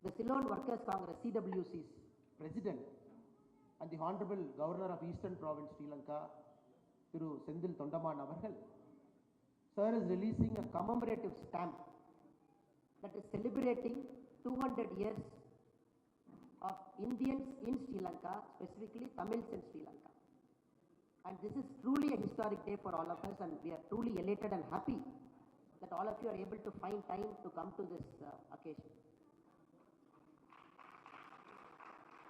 the Ceylon Workers Congress, CWC's President and the Honorable Governor of Eastern Province, Sri Lanka, Thiru Sendil Tondaman Avargal, Sir is releasing a commemorative stamp that is celebrating 200 years of Indians in Sri Lanka, specifically Tamils in Sri Lanka. And this is truly a historic day for all of us, and we are truly elated and happy that all of you are able to find time to come to this occasion.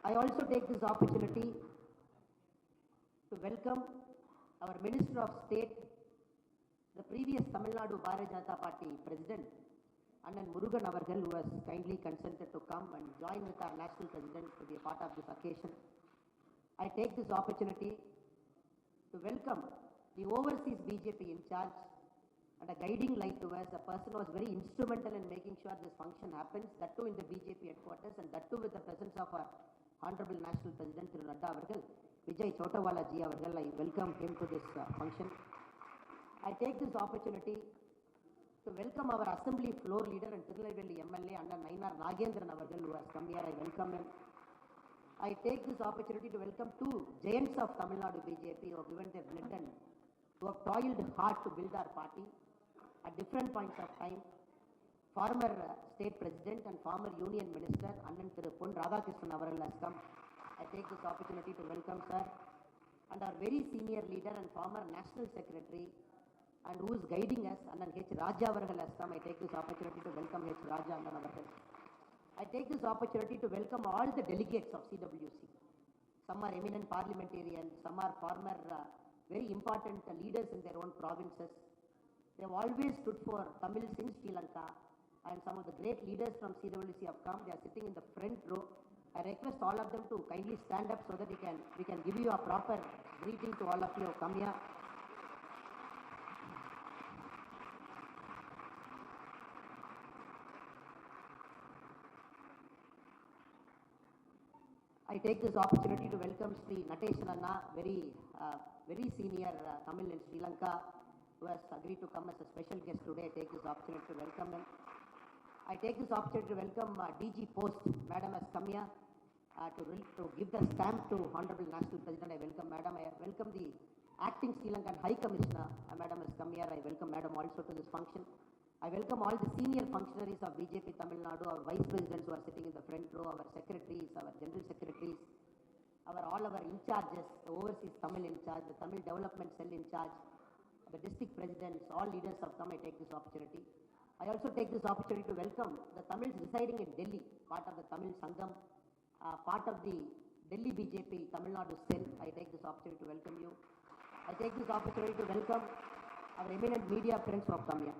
I also take this opportunity to welcome our Minister of State, the previous Tamil Nadu Bharatiya Janata Party President, Annan Murugan Avargal, who has kindly consented to come and join with our National President to be a part of this occasion. I take this opportunity to welcome the overseas BJP in charge and a guiding light to us, a person who was very instrumental in making sure this function happens, that too in the BJP headquarters, and that too with the presence of our Honorable National President Sri Nadda Avargal, Vijay Chotawala ji Avargal. I welcome him to this function. I take this opportunity to welcome our Assembly Floor Leader and Tirunelveli MLA Anna Nainar Nagendran Avargal, who has come here. I welcome him. I take this opportunity to welcome two giants of Tamil Nadu BJP who have given their blood and who have toiled hard to build our party at different points of time. Former State President and former Union Minister Annan Thiru Pon Radhakrishnan Avargal has come. I take this opportunity to welcome sir, and our very senior leader and former National Secretary and who is guiding us, Annan H. Raja Avargal has come. I take this opportunity to welcome H. Raja Annan Avargal. I take this opportunity to welcome all the delegates of CWC. Some are eminent parliamentarians, some are former very important leaders in their own provinces. They have always stood for Tamils in Sri Lanka, and some of the great leaders from CWC have come. They are sitting in the front row. I request all of them to kindly stand up so that we can give you a proper greeting to all of you who come here. I take this opportunity to welcome Sri Nateshananna, very senior Tamil in Sri Lanka, who has agreed to come as a special guest today. I take this opportunity to welcome him. I take this opportunity to welcome DG Post. Madam has come here to give the stamp to Honorable National President. I welcome Madam. I welcome the Acting Sri Lankan High Commissioner. Madam has come here. I welcome Madam also to this function. I welcome all the senior functionaries of BJP Tamil Nadu, our vice presidents who are sitting in the front row, our secretaries, our general secretaries, all our in charges, the overseas Tamil in charge, the Tamil development cell in charge, the district presidents, all leaders have come. I take this opportunity. I also take this opportunity to welcome the Tamils residing in Delhi, part of the Tamil Sangam, part of the Delhi BJP Tamil Nadu cell. I take this opportunity to welcome you. I take this opportunity to welcome our eminent media friends who have come here.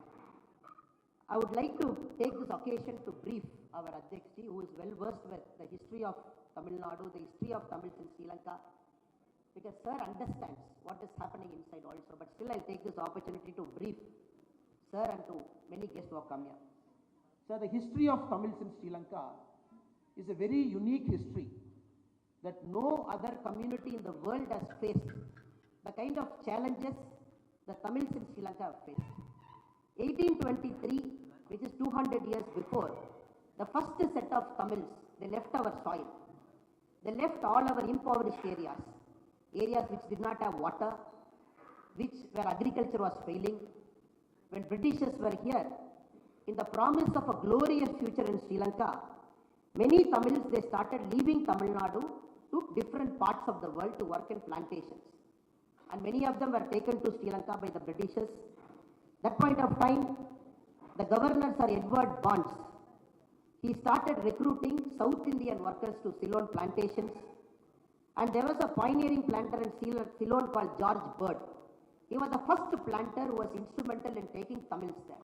I would like to take this occasion to brief our Adhyakshi, who is well versed with the history of Tamil Nadu, the history of Tamils in Sri Lanka, because sir understands what is happening inside also, but still I'll take this opportunity to brief sir and to many guests who have come here. Sir, the history of Tamils in Sri Lanka is a very unique history that no other community in the world has faced. The kind of challenges the Tamils in Sri Lanka have faced. 1823, which is 200 years before, the first set of Tamils, they left our soil. They left all our impoverished areas which did not have water, where agriculture was failing. When Britishers were here, in the promise of a glorious future in Sri Lanka, many Tamils, they started leaving Tamil Nadu to different parts of the world to work in plantations. And many of them were taken to Sri Lanka by the Britishers. That point of time, the governor, Sir Edward Bonds, he started recruiting South Indian workers to Ceylon plantations. And there was a pioneering planter in Ceylon called George Bird. He was the first planter who was instrumental in taking Tamils there.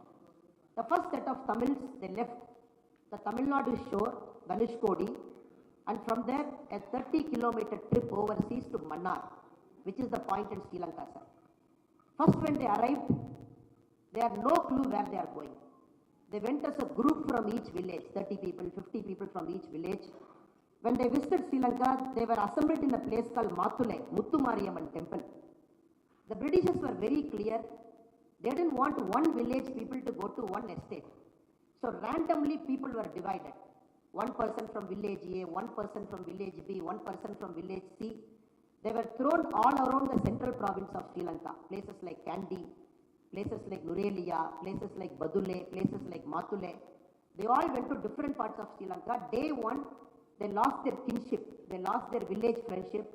The first set of Tamils, they left the Tamil Nadu shore, Dhanushkodi, and from there a 30-kilometer trip overseas to Mannar, which is the point in Sri Lanka, sir. First when they arrived, they had no clue where they are going. They went as a group from each village, 30 people, 50 people from each village. When they visited Sri Lanka, they were assembled in a place called Mathule, Muthumariyamman temple. The Britishers were very clear. They didn't want one village people to go to one estate. So randomly people were divided. one person from village A, one person from village B, one person from village C. They were thrown all around the central province of Sri Lanka, places like Kandy, places like Nurelia, places like Badule, places like Matule. They all went to different parts of Sri Lanka. Day one, they lost their kinship, they lost their village friendship.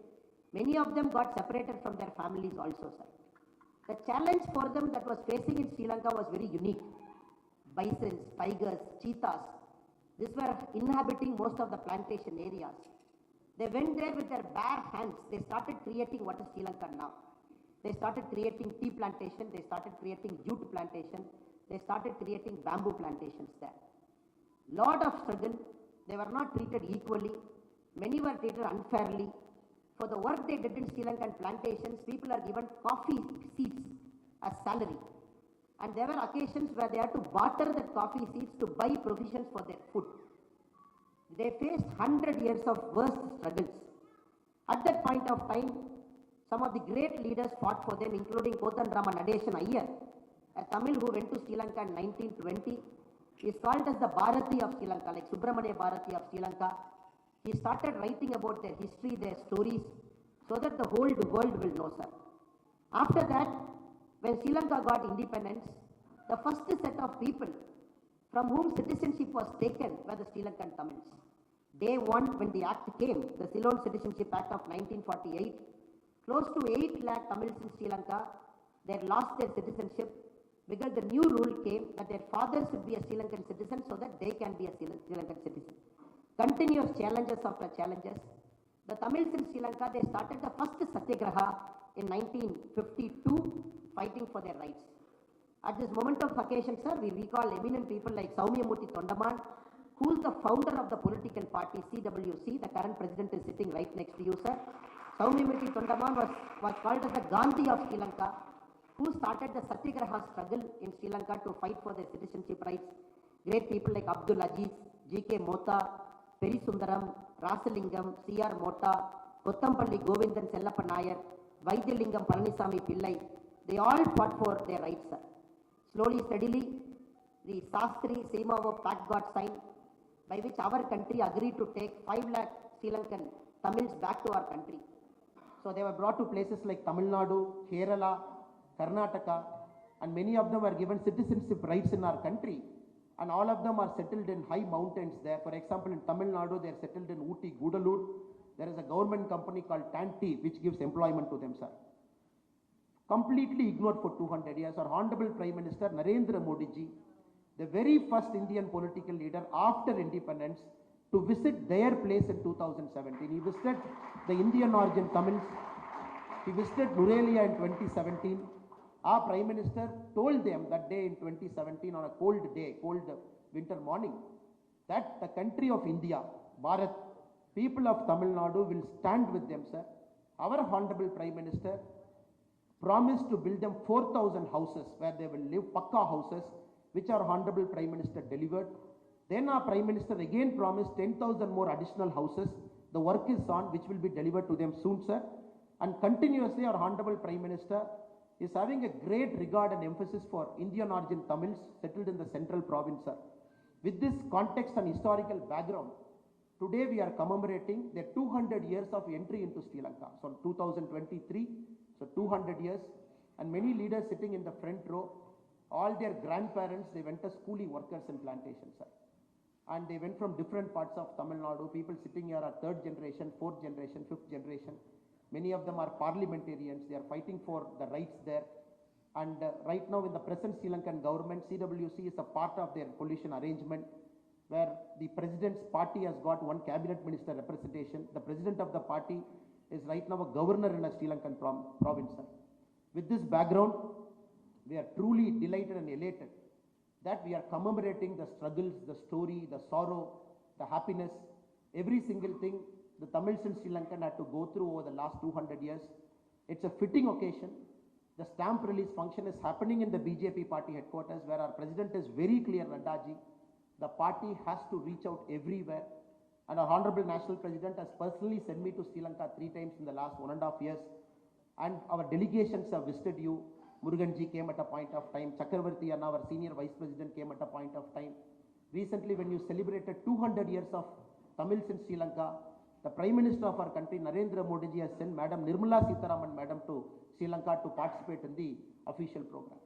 Many of them got separated from their families also, sir. The challenge for them that was facing in Sri Lanka was very unique. Bisons, tigers, cheetahs, these were inhabiting most of the plantation areas. They went there with their bare hands. They started creating what is Sri Lanka now. They started creating tea plantation, they started creating jute plantation, they started creating bamboo plantations there. Lot of struggle, they were not treated equally, many were treated unfairly. For the work they did in Sri Lankan plantations, people are given coffee seeds as salary. And there were occasions where they had to barter that coffee seeds to buy provisions for their food. They faced 100 years of worst struggles. At that point of time, some of the great leaders fought for them, including Kotanrama Nadeshan Iyer, a Tamil who went to Sri Lanka in 1920. He is called as the Bharati of Sri Lanka, like Subramania Bharati of Sri Lanka. He started writing about their history, their stories, so that the whole world will know, sir. After that, when Sri Lanka got independence, the first set of people from whom citizenship was taken were the Sri Lankan Tamils. Day one, when the act came, the Ceylon Citizenship Act of 1948, close to 8 lakh Tamils in Sri Lanka, they lost their citizenship because the new rule came that their fathers should be a Sri Lankan citizen so that they can be a Sri Lankan citizen. Continuous challenges after challenges. The Tamils in Sri Lanka, they started the first satyagraha in 1952, fighting for their rights. At this moment of occasion, sir, we recall eminent people like Saumyamurthy Tondaman, who is the founder of the political party CWC. The current president is sitting right next to you, sir. Saumyamurthy Tondaman was called as the Gandhi of Sri Lanka, who started the satyagraha struggle in Sri Lanka to fight for their citizenship rights. Great people like Abdul Aziz, G.K. Mota, Peri Sundaram, Rasalingam, C.R. Mota, Kottampalli Govindan Sellappa Nair, Vaidilingam Palanisamy Pillai, they all fought for their rights, sir. Slowly, steadily, the Sastri Semavo Pact got signed, by which our country agreed to take 5 lakh Sri Lankan Tamils back to our country. So they were brought to places like Tamil Nadu, Kerala, Karnataka, and many of them were given citizenship rights in our country. And all of them are settled in high mountains there. For example, in Tamil Nadu, they are settled in Ooty, Gudalur. There is a government company called Tanti, which gives employment to them, sir. Completely ignored for 200 years. Our Honorable Prime Minister Narendra Modi ji, the very first Indian political leader after independence to visit their place in 2017. He visited the Indian origin Tamils. He visited Nurelia in 2017. Our Prime Minister told them that day in 2017 on a cold day, cold winter morning, that the country of India, Bharat, people of Tamil Nadu will stand with them, sir. Our Honorable Prime Minister promised to build them 4,000 houses where they will live, Pakka houses, which our Honorable Prime Minister delivered. Then our Prime Minister again promised 10,000 more additional houses. The work is on, which will be delivered to them soon, sir. And continuously our Honorable Prime Minister is having a great regard and emphasis for Indian origin Tamils settled in the central province, sir. With this context and historical background, today we are commemorating the 200 years of entry into Sri Lanka. So 2023, so 200 years, and many leaders sitting in the front row, all their grandparents, they went as coolie workers in plantations, sir. And they went from different parts of Tamil Nadu. People sitting here are 3rd generation, 4th generation, 5th generation. Many of them are parliamentarians. They are fighting for the rights there. And right now in the present Sri Lankan government, CWC is a part of their coalition arrangement where the president's party has got one cabinet minister representation. The president of the party is right now a governor in a Sri Lankan province. Sir. With this background, we are truly delighted and elated that we are commemorating the struggles, the story, the sorrow, the happiness, every single thing the Tamils in Sri Lanka had to go through over the last 200 years. It's a fitting occasion. The stamp release function is happening in the BJP party headquarters where our president is very clear, Nadda ji. The party has to reach out everywhere. And our Honorable National President has personally sent me to Sri Lanka 3 times in the last 1.5 years. And our delegations have visited you. Murugan ji came at a point of time. Chakravarti and our senior vice president came at a point of time. Recently, when you celebrated 200 years of Tamils in Sri Lanka, the Prime Minister of our country, Narendra Modi ji, has sent Madam Nirmala Sitharaman Madam to Sri Lanka to participate in the official program.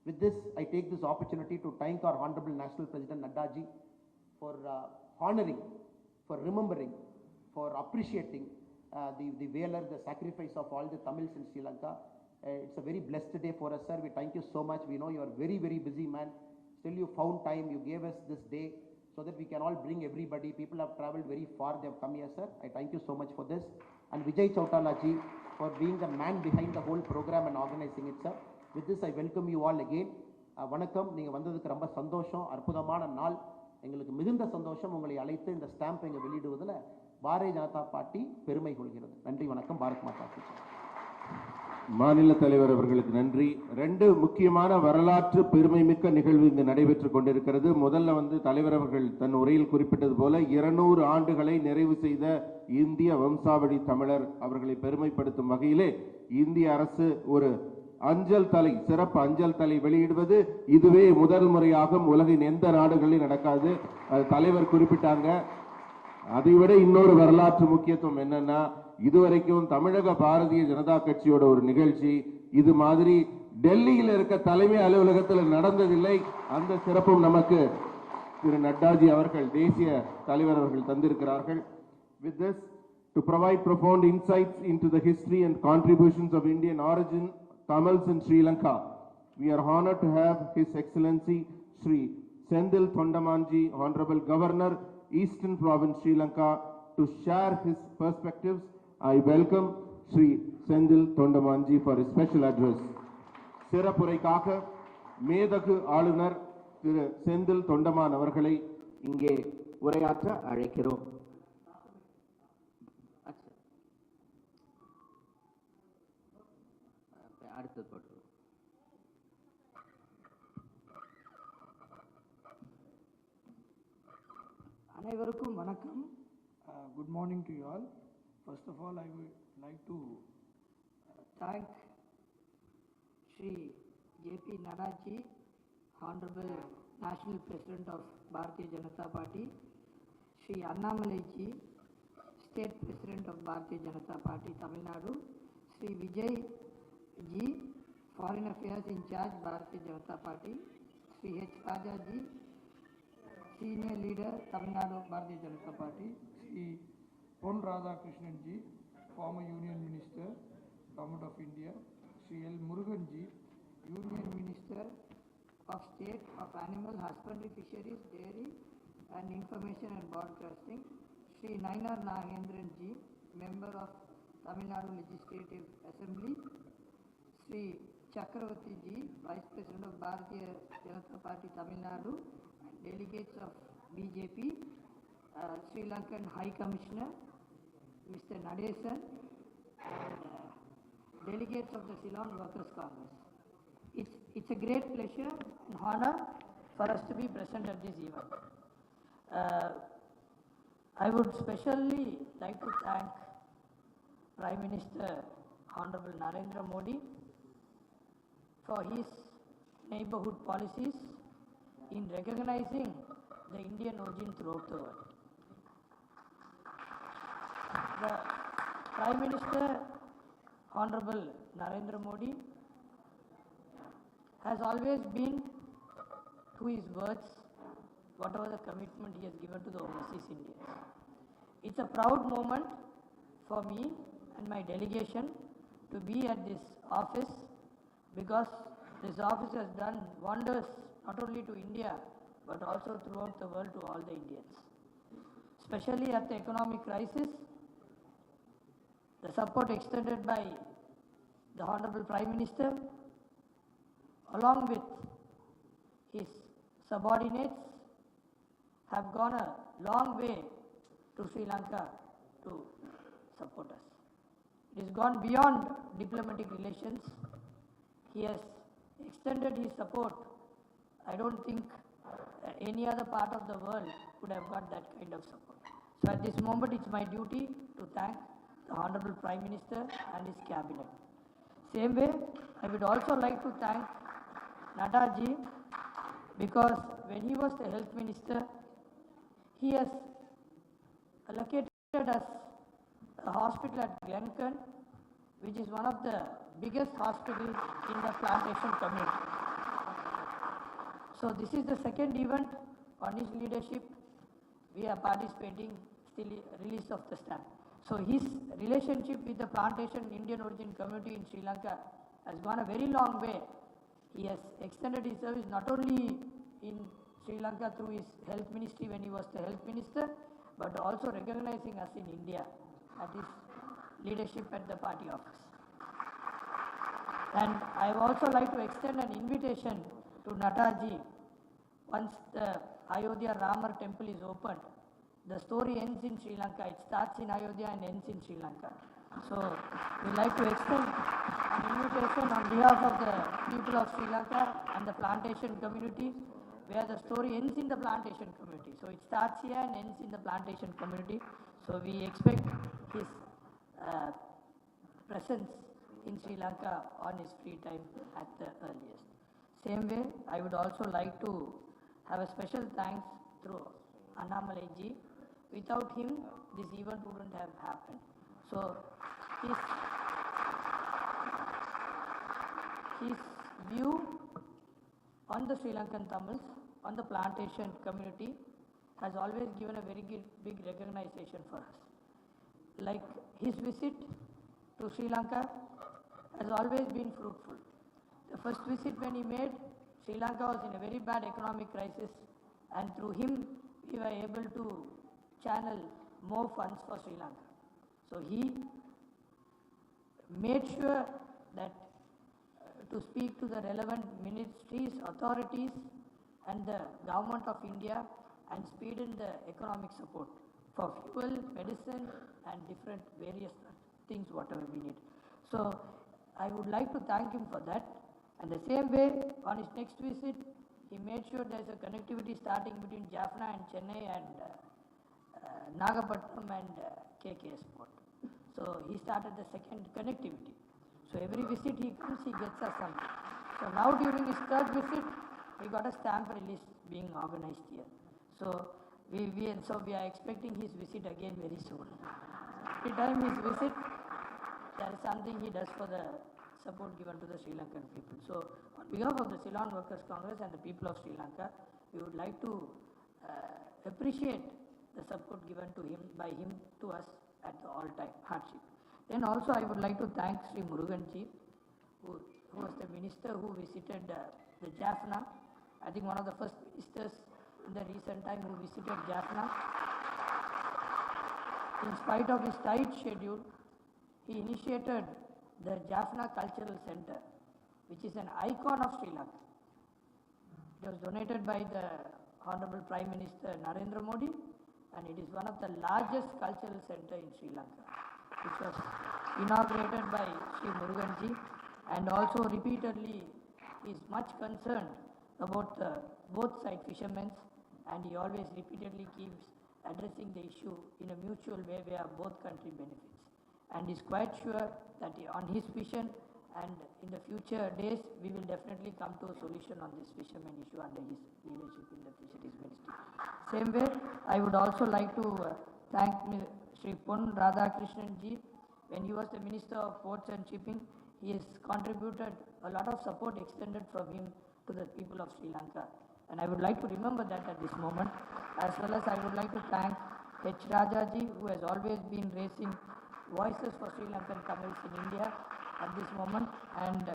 With this, I take this opportunity to thank our Honorable National President Nadda ji for honoring, for remembering, for appreciating the valor, the sacrifice of all the Tamils in Sri Lanka. It's a very blessed day for us, sir. We thank you so much. We know you are very, very busy man. Still you found time, you gave us this day so that we can all bring everybody. People have traveled very far, they have come here, sir. I thank you so much for this. And Vijay Chautala ji for being the man behind the whole program and organizing it, sir. With this, I welcome you all again. வணக்கம், நீங்க வந்ததுக்கு ரொம்ப சந்தோஷம். அற்புதமான நாள். எங்களுக்கு மிகுந்த சந்தோஷம். உங்களை அழைத்து இந்த ஸ்டாம்ப் எங்க வெளியிடுவதில் பாரதிய ஜனதா பார்ட்டி பெருமை கொள்கிறது. நன்றி, வணக்கம். பாரத் மாதா கி ஜெய். மாநில தலைவர் அவர்களுக்கு நன்றி. ரெண்டு முக்கியமான வரலாற்று பெருமைமிக்க நிகழ்வு இங்கு நடைபெற்றுக் கொண்டிருக்கிறது. முதல்ல தலைவர் அவர்கள் தன் உரையில் குறிப்பிட்டது போல 200 ஆண்டுகளை நிறைவு செய்த இந்திய வம்சாவழி தமிழர் அவர்களை பெருமைப்படுத்தும் வகையிலே இந்திய அரசு ஒரு அஞ்சல் தலை, சிறப்பு அஞ்சல் தலை வெளியிடுவது இதுவே முதல் முறையாக உலகின் எந்த நாடுகளிலும் நடக்காது. தலைவர் குறிப்பிட்டாங்க. அதைவிட இன்னொரு வரலாற்று முக்கியத்துவம் என்னன்னா, இதுவரைக்கும் தமிழக பாரதிய ஜனதா கட்சியோட ஒரு நிகழ்ச்சி இது மாதிரி டெல்லியில் இருக்க தலைமை அலுவலகத்தில் நடந்ததில்லை. அந்த சிறப்பும் நமக்கு திரு நட்டாஜி அவர்கள், தேசிய தலைவர் அவர்கள் தந்திருக்கிறார்கள். With this, to provide profound insights into the history and contributions of Indian origin Tamils in Sri Lanka, we are honored to have His Excellency Sri Sendil Thondamanji, Honorable Governor, Eastern Province, Sri Lanka, to share his perspectives. I welcome Sri Sendil Thondamanji for his special address. சிறப்புரைக்காக மேதகு ஆளுநர் திரு செந்தில் தொண்டமான் அவர்களை இங்கே உரையாற்ற அழைக்கிறோம். அனைவருக்கும் வணக்கம். Good morning to you all. First of all, I would like to thank Sri J.P. Nadda ji, Honorable National President of Bharatiya Janata Party, Sri Annamalai ji, State President of Bharatiya Janata Party, Tamil Nadu, Sri Vijay ji, Foreign Affairs in charge, Bharatiya Janata Party, Sri H. Raja ji, Senior Leader, Tamil Nadu, Bharatiya Janata Party, Sri Pon Radhakrishnan ji, former Union Minister, Government of India, Sri L. Murugan ji, Union Minister of State of Animal Husbandry, Fisheries, Dairy and Information and Broadcasting, Sri Nainar Nagendran ji, Member of Tamil Nadu Legislative Assembly, Sri Chakravarti ji, Vice President of Bharatiya Janata Party, Tamil Nadu, and delegates of BJP, Sri Lankan High Commissioner, Mr. Nadda, and delegates of the Ceylon Workers' Congress. It's a great pleasure and honor for us to be present at this event. I would especially like to thank Prime Minister Honorable Narendra Modi for his neighborhood policies in recognizing the Indian origin throughout the world. The Prime Minister Honorable Narendra Modi has always been to his words, whatever the commitment he has given to the overseas Indians. It's a proud moment for me and my delegation to be at this office, because this office has done wonders not only to India but also throughout the world to all the Indians. Especially at the economic crisis, the support extended by the Honorable Prime Minister along with his subordinates have gone a long way to Sri Lanka to support us. It has gone beyond diplomatic relations. He has extended his support. I don't think any other part of the world could have got that kind of support. So at this moment, it's my duty to thank the Honorable Prime Minister and his cabinet. Same way, I would also like to thank Nadda ji, because when he was the health minister, he has allocated us a hospital at Glencairn, which is one of the biggest hospitals in the plantation community. So this is the second event on his leadership. We are participating, still release of the stamp. So his relationship with the plantation Indian origin community in Sri Lanka has gone a very long way. He has extended his service not only in Sri Lanka through his health ministry when he was the health minister, but also recognizing us in India at his leadership at the party office. And I would also like to extend an invitation to Nadda ji. Once the Ayodhya Ramar temple is opened, the story ends in Sri Lanka. It starts in Ayodhya and ends in Sri Lanka. So we like to extend an invitation on behalf of the people of Sri Lanka and the plantation community, where the story ends in the plantation community. So it starts here and ends in the plantation community. So we expect his presence in Sri Lanka on his free time at the earliest. Same way, I would also like to have a special thanks through Annamalai ji. Without him, this event wouldn't have happened. So his view on the Sri Lankan Tamils, on the plantation community, has always given a very big recognition for us. Like his visit to Sri Lanka has always been fruitful. The first visit when he made, Sri Lanka was in a very bad economic crisis, and through him we were able to channel more funds for Sri Lanka. So he made sure that to speak to the relevant ministries, authorities and the government of India and speed in the economic support for fuel, medicine and different various things whatever we need. So I would like to thank him for that. And the same way, on his next visit, he made sure there is a connectivity starting between Jaffna and Chennai and Nagapattinam and KKS port. So he started the second connectivity. So every visit he comes, he gets us something. So now during his third visit, we got a stamp release being organized here. So we are expecting his visit again very soon. Every time his visit, there is something he does for the support given to the Sri Lankan people. So on behalf of the Ceylon Workers Congress and the people of Sri Lanka, we would like to appreciate the support given to him by him to us at the all-time hardship. Then also I would like to thank Sri Muruganji, who was the minister who visited the Jaffna. I think one of the first ministers in the recent time who visited Jaffna. In spite of his tight schedule, he initiated the Jaffna Cultural Center, which is an icon of Sri Lanka. It was donated by the Honorable Prime Minister Narendra Modi, and it is one of the largest cultural center in Sri Lanka, which was inaugurated by Sri Muruganji, and also repeatedly is much concerned about both side fishermen, and he always repeatedly keeps addressing the issue in a mutual way where both country benefits. And is quite sure that on his vision and in the future days, we will definitely come to a solution on this fisherman issue under his leadership in the fisheries ministry. Same way, I would also like to thank Sri Pon Radhakrishnan ji. When he was the Minister of Ports and Shipping, he has contributed a lot of support extended from him to the people of Sri Lanka. And I would like to remember that at this moment, as well as I would like to thank H. Raja ji, who has always been raising voices for Sri Lankan Tamils in India at this moment, and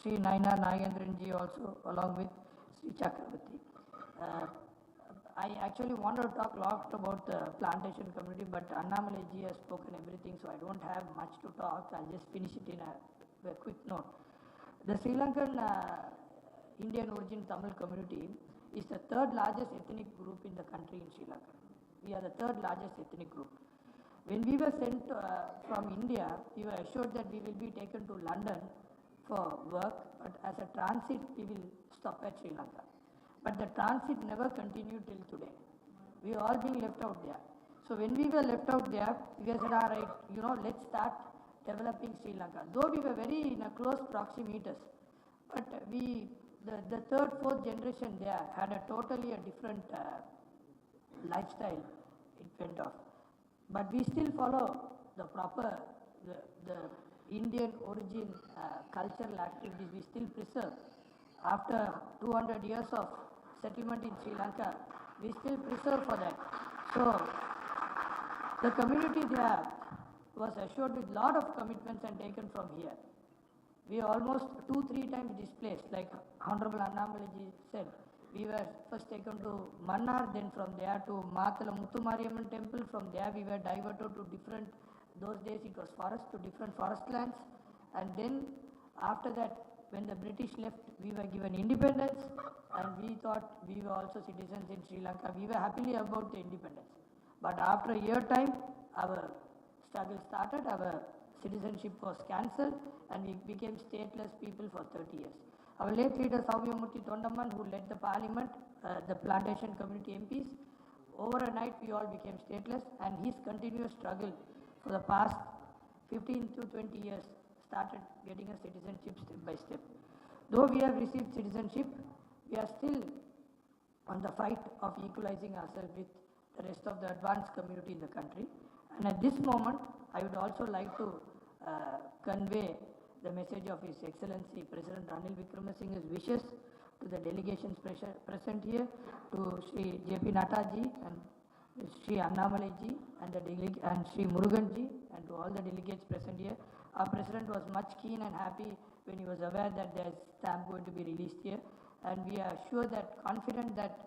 Sri Naina Nagendran ji also, along with Sri Chakravarti. I actually want to talk a lot about the plantation community, but Annamalai ji has spoken everything, so I don't have much to talk. I'll just finish it in a quick note. The Sri Lankan Indian origin Tamil community is the third largest ethnic group in the country in Sri Lanka. We are the third largest ethnic group. When we were sent from India, we were assured that we will be taken to London for work, but as a transit, we will stop at Sri Lanka. But the transit never continued till today. We were all being left out there. So when we were left out there, we said, all right, let's start developing Sri Lanka. Though we were very in a close proximities, but we the third, fourth generation there had a totally a different lifestyle. It went off. But we still follow the proper, the Indian origin cultural activities we still preserve. After 200 years of settlement in Sri Lanka, we still preserve for that. So the community there was assured with lot of commitments and taken from here. We almost 2-3 times displaced, like Honorable Annamalaji said. We were first taken to Mannar, then from there to Matala Muthumariyamman temple. From there we were diverted to different, those days it was forest, to different forest lands. And then after that, when the British left, we were given independence, and we thought we were also citizens in Sri Lanka. We were happily about the independence. But after a year time, our struggle started, our citizenship was cancelled, and we became stateless people for 30 years. Our late leader Saumyamurthy Tondaman, who led the parliament, the plantation community MPs, over a night we all became stateless, and his continuous struggle for the past 15 to 20 years started getting a citizenship step by step. Though we have received citizenship, we are still on the fight of equalizing ourselves with the rest of the advanced community in the country. And at this moment, I would also like to convey the message of His Excellency President Ranil Wickramasinghe's wishes to the delegations present here, to Sri J.P. Nataji and Sri Annamalaji and Sri Muruganji, and to all the delegates present here. Our President was much keen and happy when he was aware that there is stamp going to be released here, and we are sure that, confident that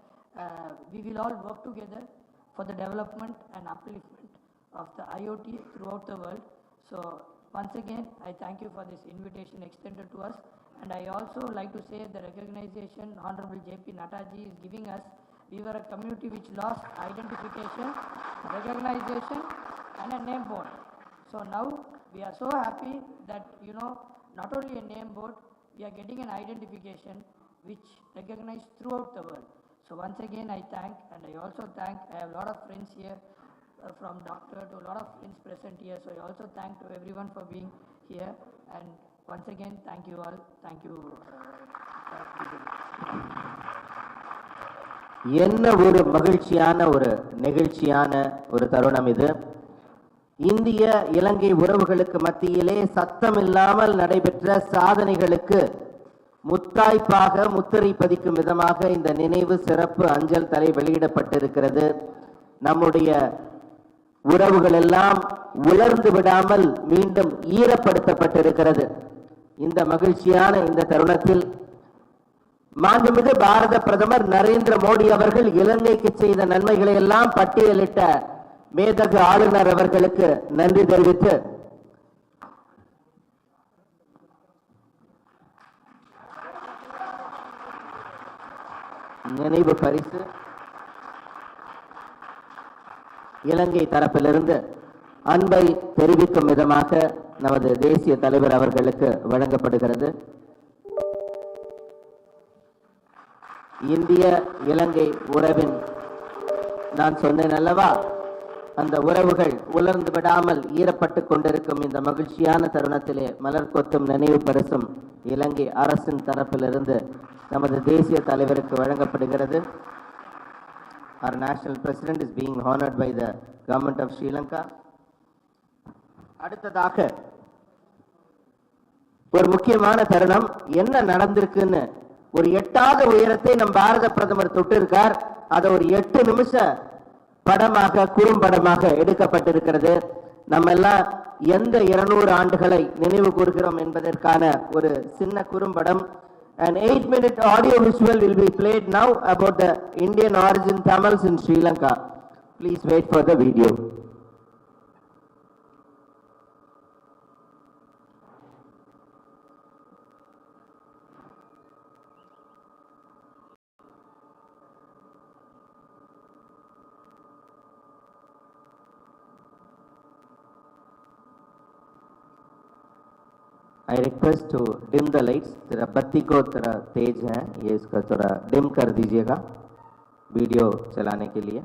we will all work together for the development and upliftment of the IoT throughout the world. So once again, I thank you for this invitation extended to us, and I also like to say the recognition Honorable J.P. Nataji is giving us. We were a community which lost identification, recognition, and a name board. So now we are so happy that, not only a name board, we are getting an identification which recognized throughout the world. So once again, I thank, and I also thank, I have a lot of friends here, from doctor to a lot of friends present here. So I also thank to everyone for being here. And once again, thank you all. Thank you. என்ன ஒரு மகிழ்ச்சியான ஒரு நெகிழ்ச்சியான ஒரு தருணம் இது. இந்திய இலங்கை உறவுகளுக்கு மத்தியிலே சத்தமில்லாமல் நடைபெற்ற சாதனைகளுக்கு முத்தாய்ப்பாக முத்திரை பதிக்கும் விதமாக இந்த நினைவு சிறப்பு அஞ்சல் தலை வெளியிடப்பட்டிருக்கிறது. நம்முடைய உறவுகள் எல்லாம் உலர்ந்து விடாமல் மீண்டும் ஈரப்படுத்தப்பட்டிருக்கிறது. இந்த மகிழ்ச்சியான இந்த தருணத்தில் மாண்புமிகு பாரத பிரதமர் நரேந்திர மோடி அவர்கள் இலங்கைக்கு செய்த நன்மைகளை எல்லாம் பட்டியலிட்ட மேதகு ஆளுநர் அவர்களுக்கு நன்றி தெரிவித்து நினைவு பரிசு இலங்கை தரப்பிலிருந்து அன்பை தெரிவிக்கும் விதமாக நமது தேசிய தலைவர் அவர்களுக்கு வழங்கப்படுகிறது. இந்திய இலங்கை உறவின் நான் சொன்னேன் அல்லவா, அந்த உறவுகள் உலர்ந்து விடாமல் ஈரப்பட்டு கொண்டிருக்கும் இந்த மகிழ்ச்சியான தருணத்திலே மலர் கொத்தும் நினைவு பரிசும் இலங்கை அரசின் தரப்பிலிருந்து நமது தேசிய தலைவருக்கு வழங்கப்படுகிறது. Our national president is being honored by the government of Sri Lanka. அடுத்ததாக ஒரு முக்கியமான தருணம் என்ன நடந்திருக்குன்னு ஒரு எட்டாத உயரத்தை நம் பாரத பிரதமர் தொட்டிருக்கார். அதை ஒரு 8 நிமிஷ படமாக குறும்படமாக எடுக்கப்பட்டிருக்கிறது. நம்ம எல்லாம் எந்த 200 ஆண்டுகளை நினைவு கூறுகிறோம் என்பதற்கான ஒரு சின்ன குறும்படம். An 8-minute audio visual will be played now about the Indian origin Tamils in Sri Lanka. Please wait for the video. I request to dim the lights. तेरा बत्ती को थोड़ा तेज है, ये इसका थोड़ा डिम कर दीजिएगा वीडियो चलाने के लिए.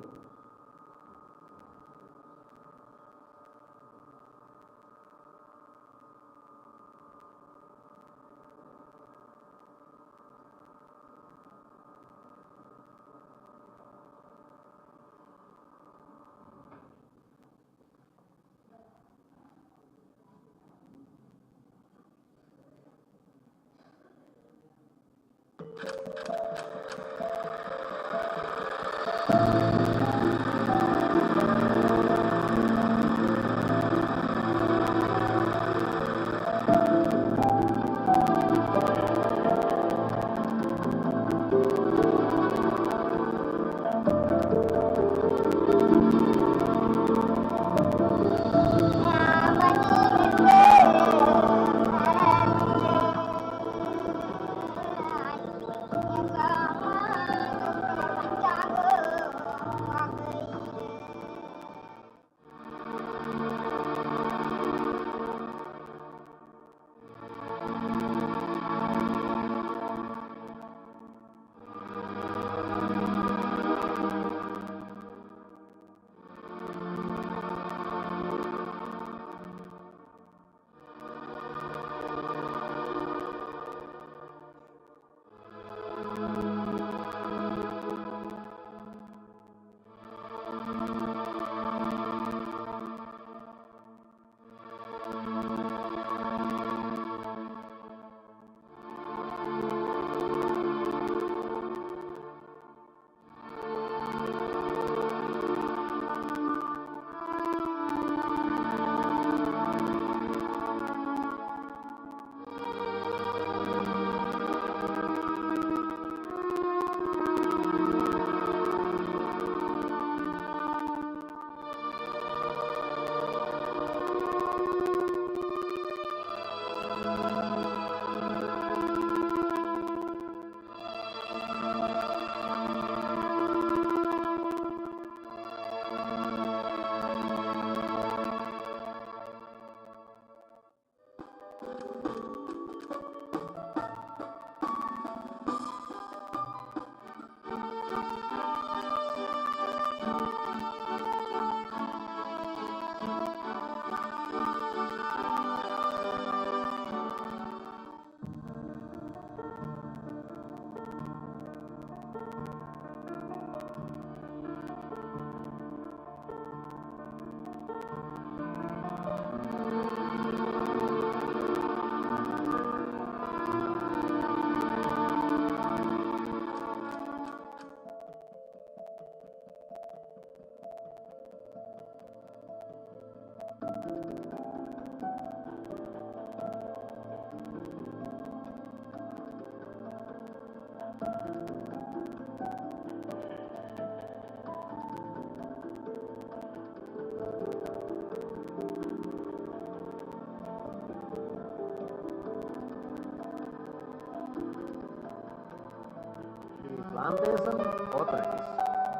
plantation authorities.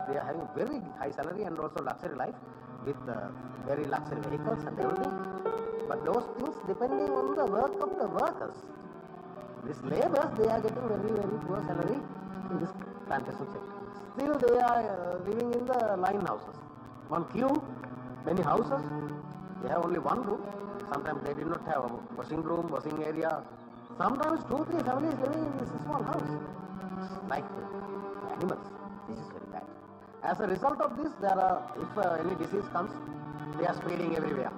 They are having very high salary and also luxury life with very luxury vehicles and everything. But those things depending on the work of the workers. These laborers, they are getting very, very poor salary in this plantation sector. Still they are living in the line houses. One queue, many houses, they have only one room. Sometimes they did not have a washing room, washing area. Sometimes 2-3 families living in this small house. Like animals. This is very bad. As a result of this, there are, if any disease comes, they are spreading everywhere.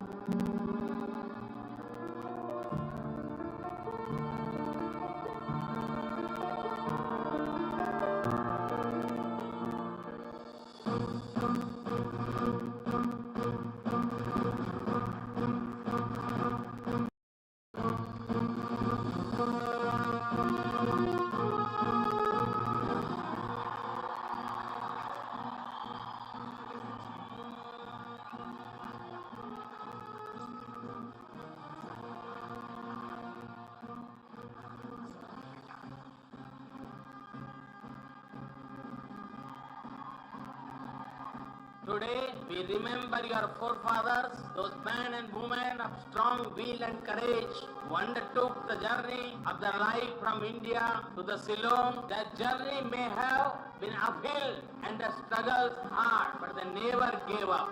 Today we remember your forefathers, those men and women of strong will and courage who undertook the journey of their life from India to the Ceylon. That journey may have been uphill and the struggles hard, but they never gave up.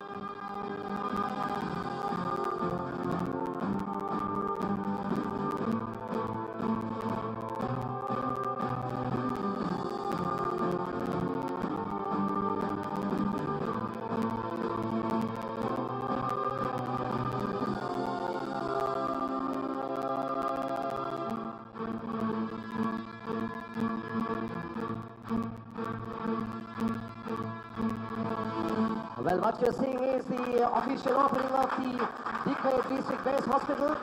Well, what you're seeing is the official opening of the Dikhay district-based hospital.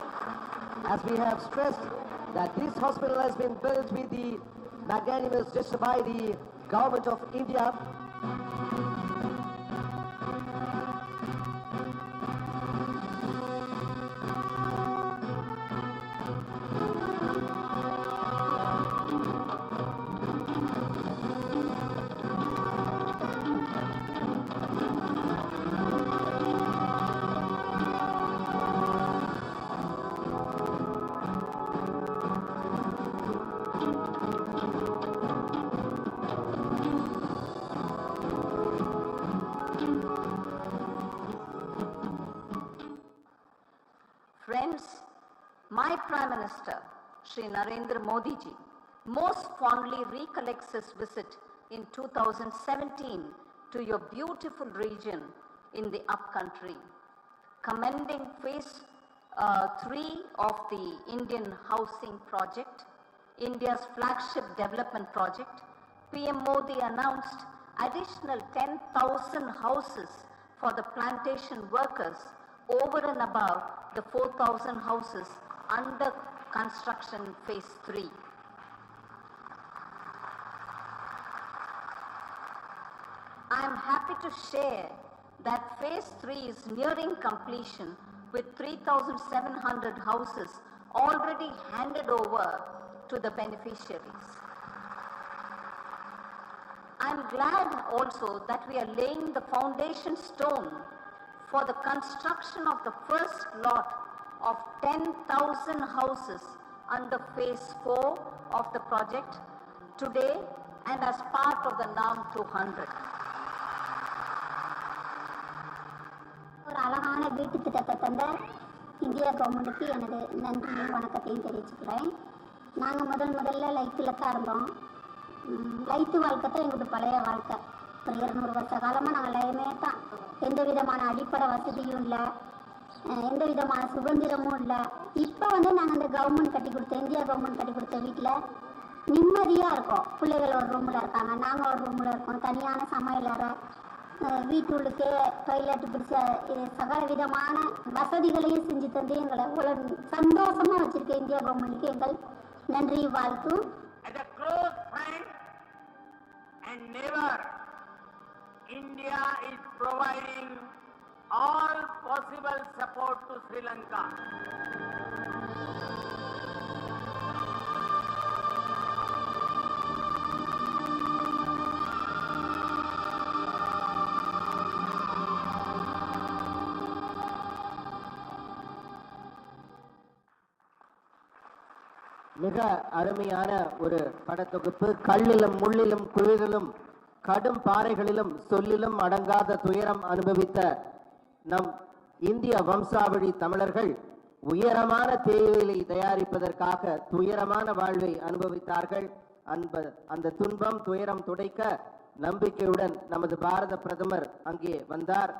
As we have stressed that this hospital has been built with the magnanimous gesture by the government of India. Friends, my Prime Minister, Sri Narendra Modi ji, most fondly recollects his visit in 2017 to your beautiful region in the upcountry. Commending phase 3 of the Indian Housing Project, India's flagship development project, PM Modi announced additional 10,000 houses for the plantation workers over and above the 4,000 houses under construction phase 3. I am happy to share that phase 3 is nearing completion with 3,700 houses already handed over to the beneficiaries. I am glad also that we are laying the foundation stone for the construction of the first lot of 10,000 houses under phase 4 of the project today and as part of the NAM 200. ஒரு அழகான வீட்டு திட்டத்தை தந்த இந்திய கவர்மெண்ட்டுக்கு எனது நன்றியும் வணக்கத்தையும் தெரிவிச்சுக்கிறேன். நாங்கள் முதல்ல லைத்தில் தான் இருந்தோம். லைத்து வாழ்க்கை தான் எங்களுக்கு பழைய வாழ்க்கை. ஒரு 200 வருஷ காலமாக நாங்கள் லைமே தான். எந்த விதமான அடிப்படை வசதியும் இல்லை, எந்த விதமான சுதந்திரமும் இல்லை. இப்போ நாங்கள் இந்த கவர்மெண்ட் கட்டி கொடுத்த இந்தியா கவர்மெண்ட் கட்டி கொடுத்த வீட்டில் நிம்மதியாக இருக்கோம். பிள்ளைகள் ஒரு ரூமில் இருக்காங்க, நாங்கள் ஒரு ரூமில் இருக்கோம். தனியான சமையலறை, வீட்டுள்ளுக்கே டாய்லெட் பிடிச்ச சகல விதமான வசதிகளையும் செஞ்சு தந்து எங்களை இவ்வளோ சந்தோஷமாக வச்சுருக்க இந்தியா கவர்மெண்ட்டுக்கு எங்கள் நன்றி வாழ்த்து. As a close friend and neighbor, India is providing all possible support to Sri Lanka. மிக அருமையான ஒரு படத்தொகுப்பு. கல்லிலும் முள்ளிலும் குளிரிலும் கடும் பாறைகளிலும் சொல்லிலும் அடங்காத துயரம் அனுபவித்த நம் இந்திய வம்சாவழி தமிழர்கள் உயரமான தேயிலை தயாரிப்பதற்காக துயரமான வாழ்வை அனுபவித்தார்கள். அந்த துன்பம் துயரம் துடைக்க நம்பிக்கையுடன் நமது பாரத பிரதமர் அங்கே வந்தார்.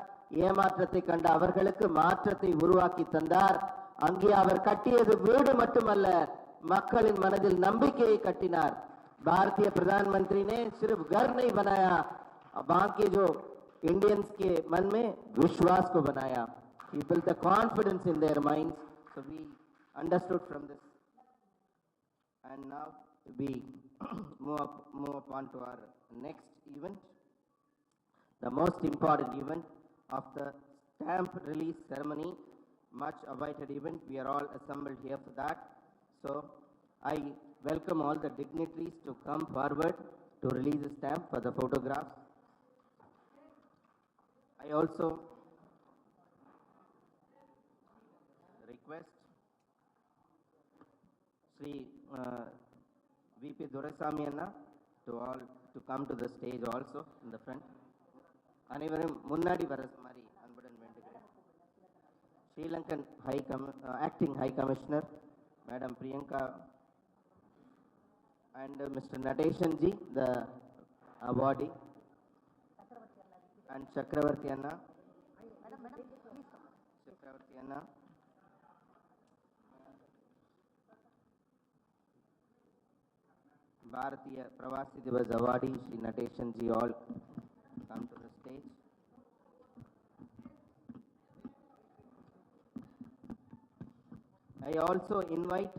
ஏமாற்றத்தை கண்ட அவர்களுக்கு மாற்றத்தை உருவாக்கி தந்தார். அங்கே அவர் கட்டியது வீடு மட்டுமல்ல, மக்களின் மனதில் நம்பிக்கையை கட்டினார். भारतीय प्रधानमंत्री ने सिर्फ घर नहीं बनाया, बाकी जो इंडियंस के मन में विश्वास को बनाया. He built the confidence in their minds. So we understood from this. And now we move on to our next event, the most important event of the stamp release ceremony, much awaited event. We are all assembled here for that. So I welcome all the dignitaries to come forward to release the stamp for the photographs. I also request Sri VP Durasamy Anna to come to the stage also in the front. அனைவரும் முன்னாடி வர மாதிரி அன்புடன் வேண்டுகிறேன். Sri Lankan Acting High Commissioner Madam Priyanka and Mr. Nadeshan ji, the awardee, and Chakravarti Anna. Chakravarti Anna. Bharatiya Pravasi Divas awardee Shri Nadeshan ji, all come to the stage. I also invite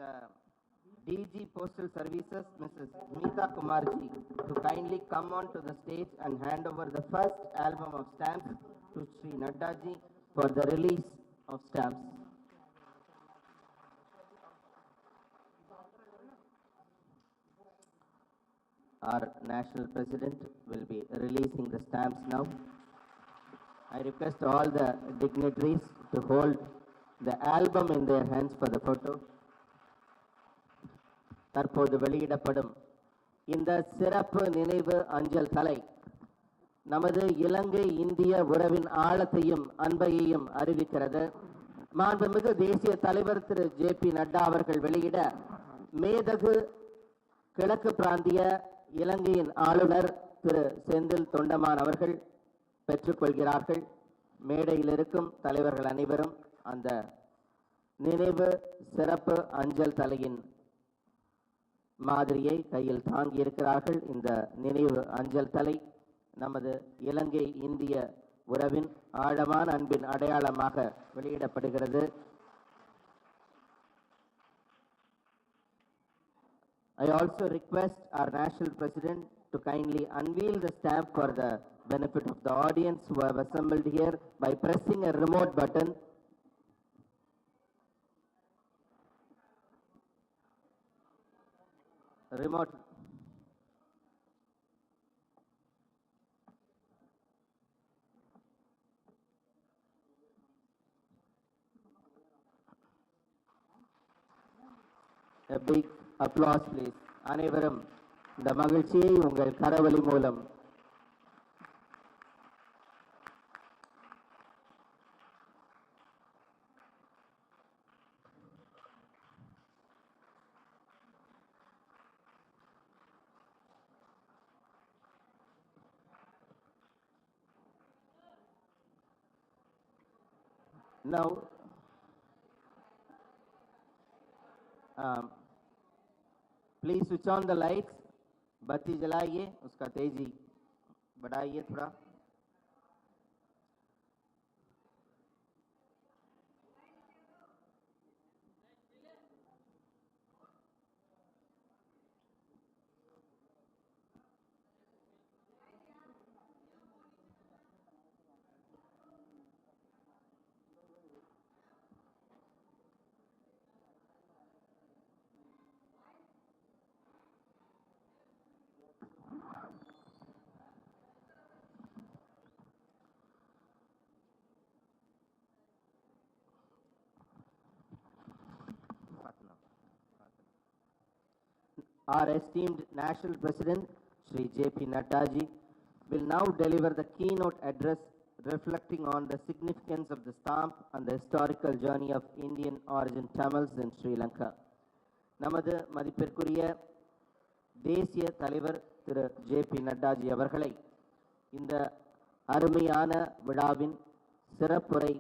the DG Postal Services, Mrs. Meeta Kumarji, to kindly come on to the stage and hand over the first album of stamps to Sri Nadda ji for the release of stamps. Our National President will be releasing the stamps now. I request all the dignitaries to hold the album in their hands for the photo. தற்போது வெளியிடப்படும் இந்த சிறப்பு நினைவு அஞ்சல் தலை நமது இலங்கை இந்திய உறவின் ஆழத்தையும் அன்பையையும் அறிவிக்கிறது. மாண்புமிகு தேசிய தலைவர் திரு JP நட்டா அவர்கள் வெளியிட மேதகு கிழக்கு பிராந்திய இலங்கையின் ஆளுநர் திரு செந்தில் தொண்டமான் அவர்கள் பெற்றுக்கொள்கிறார்கள். மேடையில் இருக்கும் தலைவர்கள் அனைவரும் அந்த நினைவு சிறப்பு அஞ்சல் தலையின் மாதிரியை கையில் தாங்கி இருக்கிறார்கள். இந்த நினைவு அஞ்சல் தலை நமது இலங்கை இந்திய உறவின் ஆழமான அன்பின் அடையாளமாக வெளியிடப்படுகிறது. I also request our National President to kindly unveil the stamp for the benefit of the audience who have assembled here by pressing a remote button. Remote. A big applause please. அனைவரும் இந்த மகிழ்ச்சியை உங்கள் கரவொலி மூலம் now please switch on the lights. बत्ती जलाइए, उसका तेजी बढ़ाइए थोड़ा. Our esteemed National President, Sri J.P. Nadda ji, will now deliver the keynote address reflecting on the significance of the stamp and the historical journey of Indian origin Tamils in Sri Lanka. நமது மதிப்பிற்குரிய தேசிய தலைவர் திரு JP. நட்டாஜி அவர்களை இந்த அருமையான விழாவின் சிறப்புரை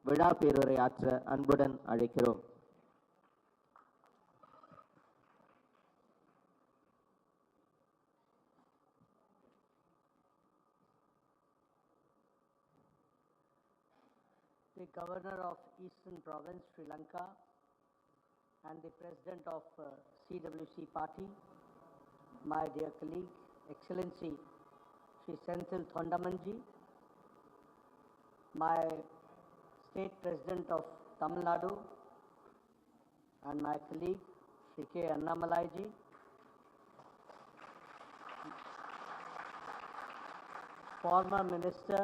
விழா பேருரை ஆற்ற அன்புடன் அழைக்கிறோம். The Governor of Eastern Province, Sri Lanka, and the President of CWC Party, my dear colleague, Excellency Sri Senthil Thondamanji, my State President of Tamil Nadu, and my colleague Sri K. Annamalai-ji, former Minister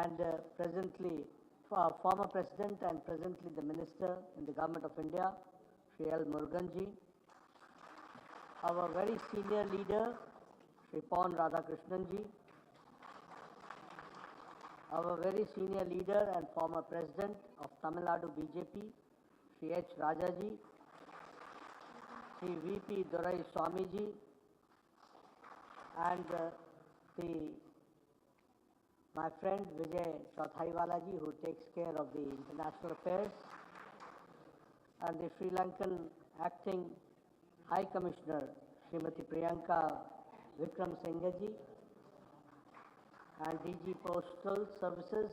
and former President and presently the Minister in the Government of India, Sri L. Muruganji, our very senior leader, Sri Pon Radhakrishnan-ji, our very senior leader and former President of Tamil Nadu BJP, Sri H. Rajaji, Sri V.P. Durai Swamiji, and my friend Vijay Chauthaiwala-ji, who takes care of the international affairs, and the Sri Lankan Acting High Commissioner, Srimati Priyanka Vikram Singh-ji, and DG Postal Services,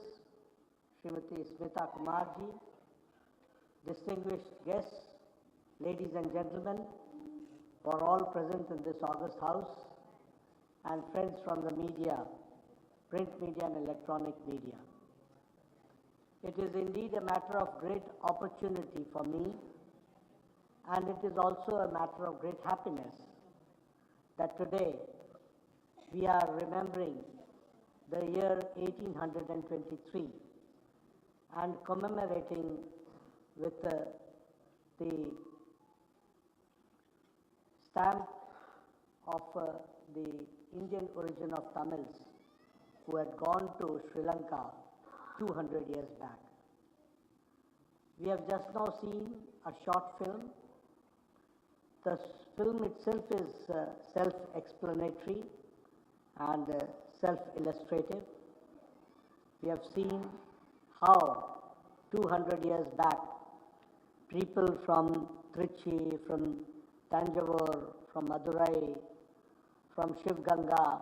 Srimati Smita Kumar-ji, distinguished guests, ladies and gentlemen, who are all present in this august house, and friends from the media, print media and electronic media. It is indeed a matter of great opportunity for me, and it is also a matter of great happiness that today we are remembering the year 1823 and commemorating with the stamp of the Indian origin of Tamils who had gone to Sri Lanka 200 years back. We have just now seen a short film. The film itself is self-explanatory and self-illustrative. We have seen how 200 years back, people from Trichy, from Tanjavur, from Madurai, from Shiv Ganga,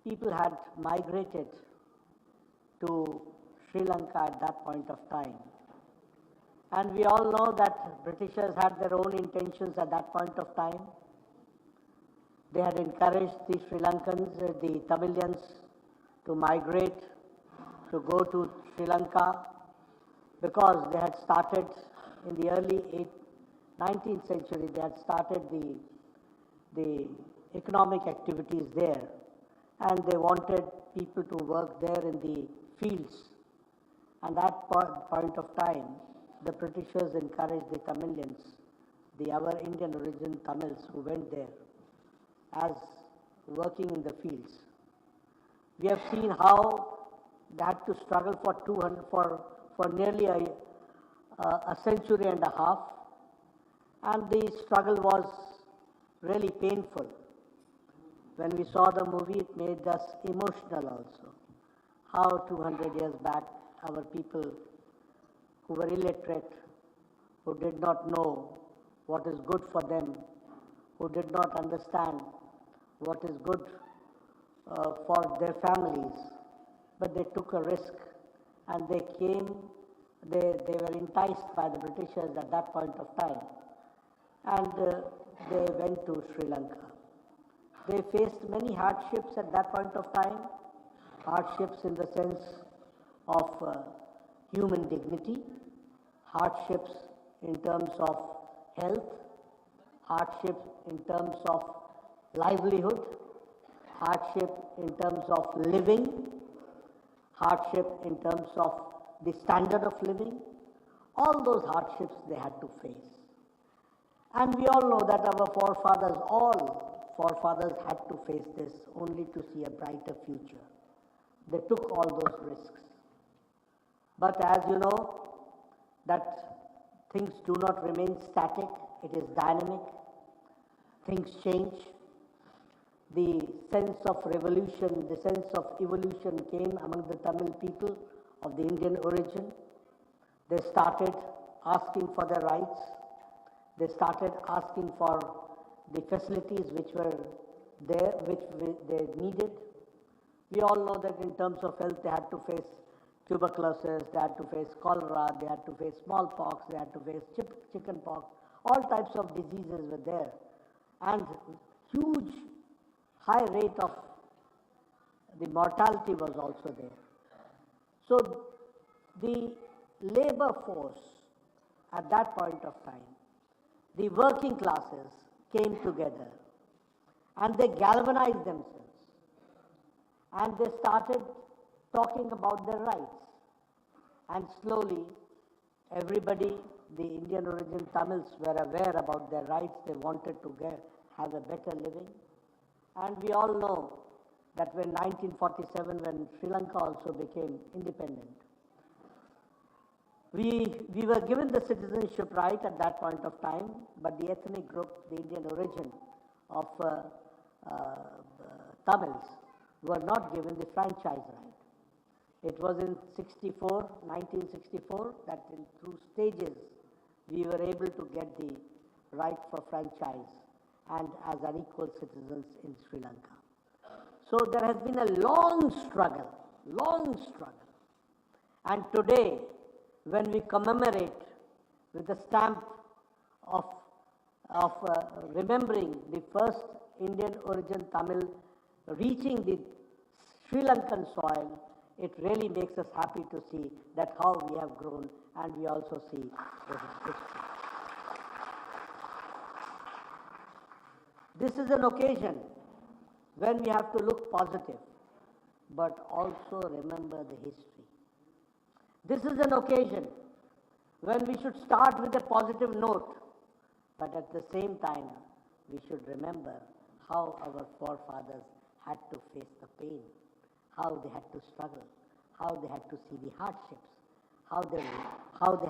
people had migrated to Sri Lanka at that point of time. And we all know that Britishers had their own intentions at that point of time. They had encouraged the Sri Lankans, the Tamilians, to migrate, to go to Sri Lanka, because they had started in the early 19th century, they had started the economic activities there, and they wanted people to work there in the fields. And at that point of time, the Britishers encouraged the Tamilians, our Indian origin Tamils who went there as working in the fields. We have seen how they had to struggle for nearly a century and a half, and the struggle was really painful. When we saw the movie, it made us emotional also. How 200 years back, our people who were illiterate, who did not know what is good for them, who did not understand what is good for their families, but they took a risk and they were enticed by the Britishers at that point of time, and they went to Sri Lanka. They faced many hardships at that point of time, hardships in the sense of human dignity, hardships in terms of health, hardships in terms of livelihood, hardship in terms of living, hardship in terms of the standard of living. All those hardships they had to face. And we all know that our forefathers, all forefathers had to face this only to see a brighter future. They took all those risks. But as you know, that things do not remain static, it is dynamic, things change. The sense of revolution, the sense of evolution came among the Tamil people of the Indian origin. They started asking for their rights. They started asking for the facilities which were there, they needed. We all know that in terms of health, they had to face tuberculosis, they had to face cholera, they had to face smallpox, they had to face chickenpox. All types of diseases were there. And huge, high rate of the mortality was also there. So the labor force at that point of time, the working classes came together and they galvanized themselves and they started talking about their rights. And slowly, everybody, the Indian origin Tamils, were aware about their rights. They wanted to have a better living. And we all know that when 1947, when Sri Lanka also became independent, we were given the citizenship right at that point of time, but the ethnic group, the Indian origin of Tamils, were not given the franchise right. It was in 1964, that through stages we were able to get the right for franchise and as unequal citizens in Sri Lanka. So there has been a long struggle. And today, when we commemorate with the stamp of remembering the first Indian origin Tamil reaching the Sri Lankan soil, it really makes us happy to see that how we have grown, and we also see the history. This is an occasion when we have to look positive, but also remember the history. This is an occasion when we should start with a positive note, but at the same time, we should remember how our forefathers had to face the pain, how they had to struggle, how they had to see the hardships, how they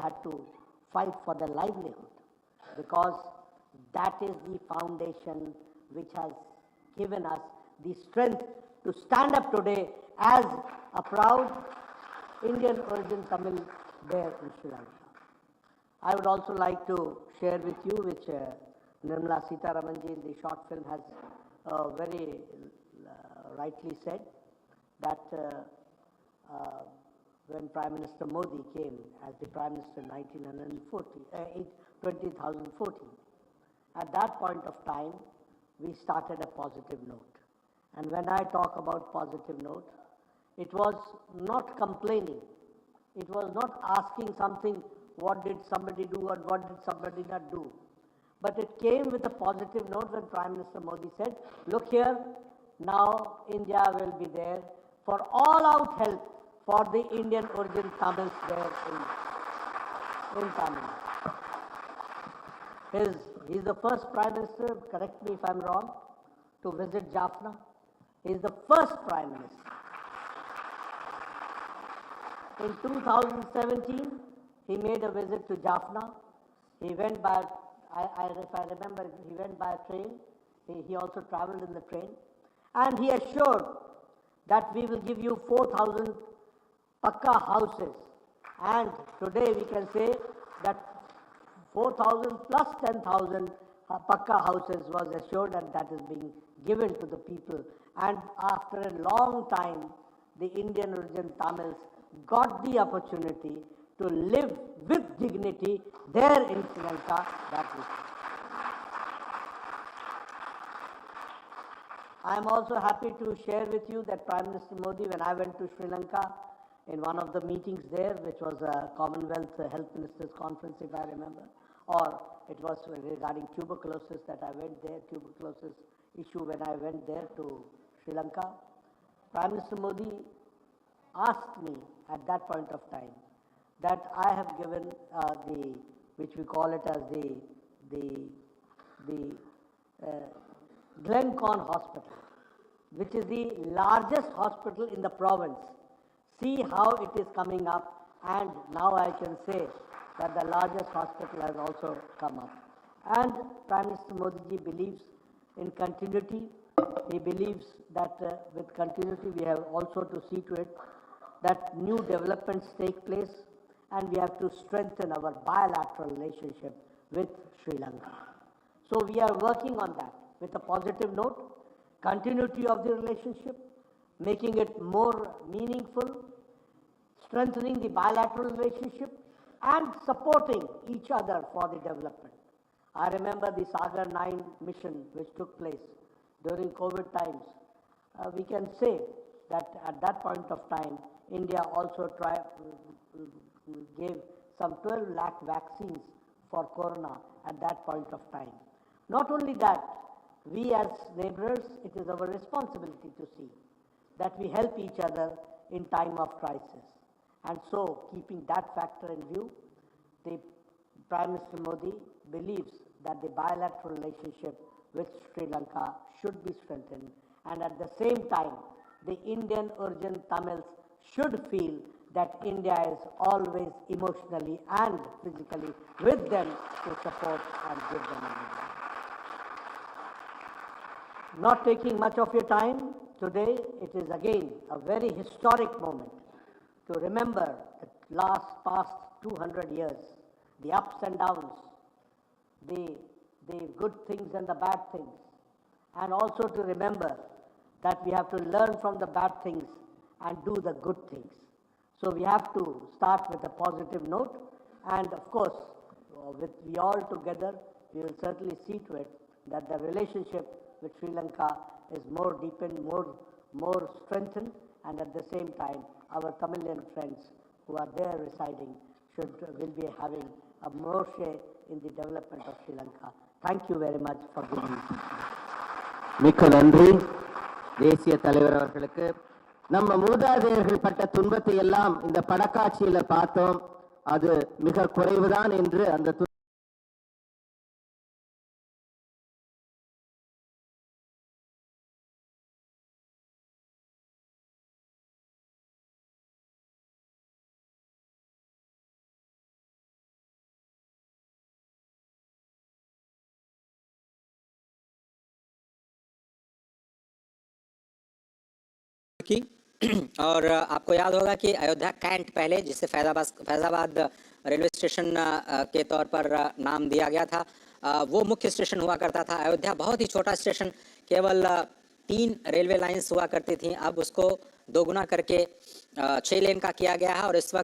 had to fight for their livelihood, because that is the foundation which has given us the strength to stand up today as a proud Indian origin Tamil there in Sri Lanka. I would also like to share with you, which Nirmala Sitharamanji in the short film has very rightly said, that when Prime Minister Modi came as the Prime Minister in 2014, at that point of time, we started a positive note. And when I talk about positive note, it was not complaining. It was not asking something, what did somebody do and what did somebody not do. But it came with a positive note when Prime Minister Modi said, look here, now India will be there for all out help for the Indian origin Tamils there in Tamil Nadu. He's the first Prime Minister, correct me if I'm wrong, to visit Jaffna. He's the first Prime Minister. In 2017, he made a visit to Jaffna. He went by, if I remember, he went by a train. He also traveled in the train. And he assured that we will give you 4,000 Pakka houses. And today we can say that 4,000 plus 10,000 Pakka houses was assured, and that is being given to the people. And after a long time, the Indian origin Tamils got the opportunity to live with dignity there in Sri Lanka. I am also happy to share with you that Prime Minister Modi, when I went to Sri Lanka, in one of the meetings there, which was a Commonwealth Health Ministers Conference, if I remember, or it was regarding tuberculosis that I went there, tuberculosis issue when I went there to Sri Lanka, Prime Minister Modi asked me at that point of time that I have given which we call it as the the Glencon Hospital, which is the largest hospital in the province. See how it is coming up, and now I can say that the largest hospital has also come up. And Prime Minister Modi ji believes in continuity. He believes that with continuity we have also to see to it that new developments take place, and we have to strengthen our bilateral relationship with Sri Lanka. So we are working on that with a positive note, continuity of the relationship, making it more meaningful, strengthening the bilateral relationship, and supporting each other for the development. I remember the Sagar 9 mission which took place during COVID times. We can say that at that point of time, India also gave some 12 lakh vaccines for corona at that point of time. Not only that, we as neighbors, it is our responsibility to see that we help each other in time of crisis. And so, keeping that factor in view, the Prime Minister Modi believes that the bilateral relationship with Sri Lanka should be strengthened, and at the same time, the Indian origin Tamils should feel that India is always emotionally and physically with them to support and give them everything. Not taking much of your time, today it is again a very historic moment to remember the past 200 years, the ups and downs, the good things and the bad things, and also to remember that we have to learn from the bad things and do the good things. So we have to start with a positive note, and of course, with we all together, we will certainly see to it that the relationship with Sri Lanka is more deepened, more strengthened, and at the same time, our Tamilian friends who are there residing will be having a more share in the development of Sri Lanka. Thank you very much for giving me. மிக்க நன்றி தேசிய தலைவர் அவர்களுக்கு. நம்ம மூதாதையர்கள் பட்ட துன்பத்தை எல்லாம் இந்த படக்காட்சியில பார்த்தோம். அது மிக குறைவுதான் என்று அந்த की और आपको याद होगा कि अयोध्या कैंट पहले, जिसे फैजाबाद रेलवे स्टेशन के तौर पर नाम दिया गया था, वो मुख्य स्टेशन हुआ करता था। अयोध्या बहुत ही छोटा स्टेशन, केवल 3 रेलवे लाइंस हुआ करती थी। अब उसको दोगुना करके 6 लेन का किया गया है और इस वक्त